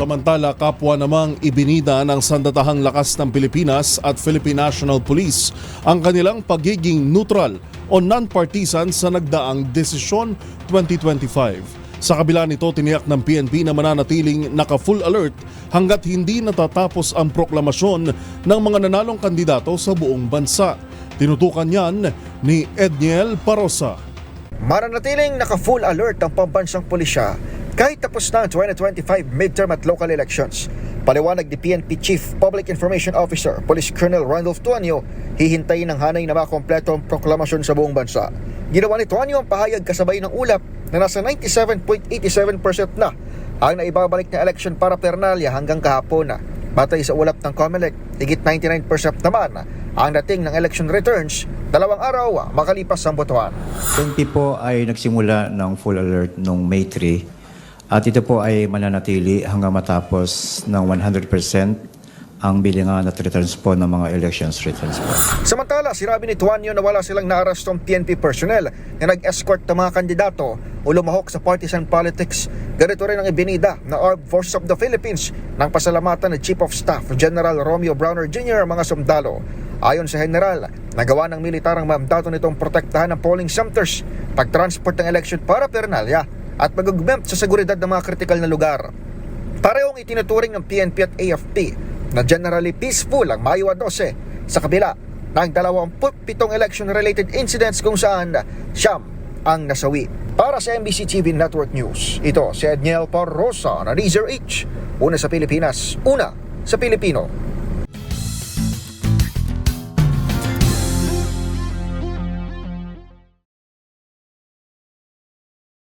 Samantala, kapwa namang ibinida ng Sandatahang Lakas ng Pilipinas at Philippine National Police ang kanilang pagiging neutral o non-partisan sa nagdaang Desisyon 2025. Sa kabila nito, tiniyak ng PNP na mananatiling naka-full alert hanggat hindi natatapos ang proklamasyon ng mga nanalong kandidato sa buong bansa. Tinutukan yan ni Edniel Parosa. Mananatiling naka-full alert ang pambansang pulisya kahit tapos na ang 2025 midterm at local elections. Paliwanag ni PNP Chief Public Information Officer Police Colonel Randolph Tuanyo, hihintayin ng hanay na makompleto ang proklamasyon sa buong bansa. Ginawa ni Tuanyo ang pahayag kasabay ng ulap na nasa 97.87% na ang naibabalik na election para Pernalia hanggang kahapon na. Batay sa ulap ng COMELEC, higit 99% naman ang dating ng election returns 2 araw makalipas ang botohan. PNP po ay nagsimula ng full alert noong May 3 at ito po ay mananatili hanggang matapos ng 100% ang bilangan at returns po ng mga elections returns po. Samantala, sinabi ni Tuanyo na wala silang naarestong PNP personnel na nag-escort ng mga kandidato o lumahok sa partisan politics. Ganito rin ang ibinida na Armed Forces of the Philippines ng pasalamatan ni Chief of Staff General Romeo Browner Jr. ang mga sundalo. Ayon sa General, nagawa ng militarang mandato nitong protektahan ng polling centers, pag-transport ng election para Pernalia at mag-augment sa seguridad ng mga kritikal na lugar. Parehong itinuturing ng PNP at AFP na generally peaceful ang Mayo 12 sa kabila ng 27 election-related incidents kung saan siyam ang nasawi. Para sa MBC TV Network News, ito si Edniel Parosa na Razor H. Una sa Pilipinas, una sa Pilipino.